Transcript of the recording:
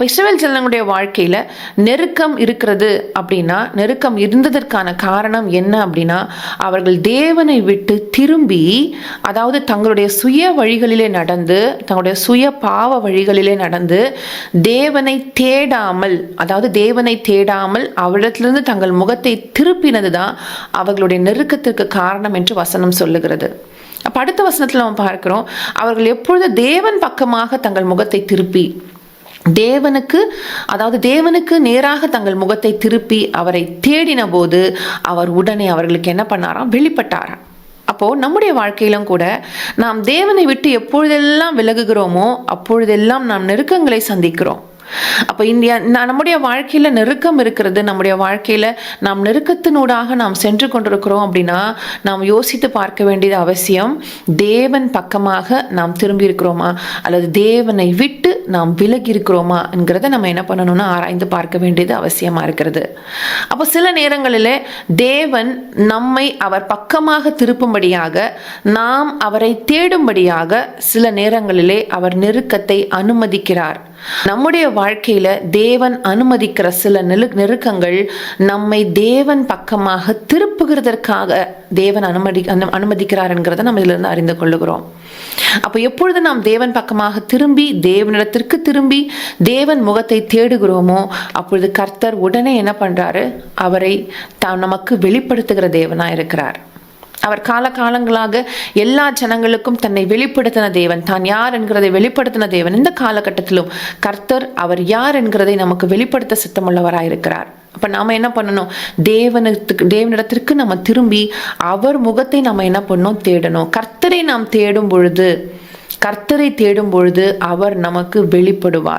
அப்போ இஸ்ரவேல் ஜனங்களுடைய வாழ்க்கையில் நெருக்கம் இருக்கிறது அப்படின்னா, நெருக்கம் இருந்ததற்கான காரணம் என்ன அப்படின்னா, அவர்கள் தேவனை விட்டு திரும்பி, அதாவது தங்களுடைய சுய வழிகளிலே நடந்து, தங்களுடைய சுய பாவ வழிகளிலே நடந்து, தேவனை தேடாமல், அதாவது தேவனை தேடாமல் அவரிடத்திலிருந்து தங்கள் முகத்தை திருப்பினது தான் அவர்களுடைய நெருக்கத்திற்கு காரணம் என்று வசனம் சொல்லுகிறது. அப்போ அடுத்த வசனத்தில் நம்ம பார்க்கிறோம், அவர்கள் எப்பொழுது தேவன் பக்கமாக தங்கள் முகத்தை திருப்பி, தேவனுக்கு நேராக தங்கள் முகத்தை திருப்பி அவரை தேடின போது அவர் உடனே அவர்களுக்கு என்ன பண்ணாராம்? வெளிப்பட்டாராம். அப்போது நம்முடைய வாழ்க்கையிலும் கூட நாம் தேவனை விட்டு எப்பொழுதெல்லாம் விலகுகிறோமோ அப்பொழுதெல்லாம் நாம் நெருக்கங்களை சந்திக்கிறோம். அப்போ நம்முடைய வாழ்க்கையில் நெருக்கம் இருக்கிறது, நம்முடைய வாழ்க்கையில் நாம் நெருக்கத்தினூடாக நாம் சென்று கொண்டிருக்கிறோம் அப்படின்னா நாம் யோசித்து பார்க்க வேண்டியது அவசியம். தேவன் பக்கமாக நாம் திரும்பி இருக்கிறோமா அல்லது தேவனை விட்டு நாம் விலகி இருக்கிறோமா என்கிறத நம்ம என்ன பண்ணணும்னா ஆராய்ந்து பார்க்க வேண்டியது அவசியமாக இருக்கிறது. அப்போ சில நேரங்களில் தேவன் நம்மை அவர் பக்கமாக திருப்பும்படியாக, நாம் அவரை தேடும்படியாக சில நேரங்களிலே அவர் நெருக்கத்தை அனுமதிக்கிறார். நம்முடைய வாழ்க்கையில தேவன் அனுமதிக்கிற சில நெருக்கங்கள் நம்மை தேவன் பக்கமாக திருப்புகிறதற்காக தேவன் அனுமதிக்கிறார் என்கிறத நம்ம இதிலிருந்து அறிந்து கொள்ளுகிறோம். அப்போ எப்பொழுது நாம் தேவன் பக்கமாக திரும்பி, தேவனிடத்திற்கு திரும்பி தேவன் முகத்தை தேடுகிறோமோ அப்பொழுது கர்த்தர் உடனே என்ன பண்றாரு? அவரை நமக்கு வெளிப்படுத்துகிற தேவனா இருக்கிறார். அவர் காலகாலங்களாக எல்லா ஜனங்களுக்கும் தன்னை வெளிப்படுத்தின தேவன், தான் யார் என்கிறதை வெளிப்படுத்தின தேவன். இந்த காலகட்டத்திலும் கர்த்தர் அவர் யார் என்கிறதை நமக்கு வெளிப்படுத்த சித்தமுள்ளவராயிருக்கிறார். அப்போ நாம் என்ன பண்ணணும்? தேவனிடத்திற்கு நம்ம திரும்பி அவர் முகத்தை நம்ம என்ன பண்ணணும்? தேடணும். கர்த்தரை நாம் தேடும் பொழுது அவர் நமக்கு வெளிப்படுவார்.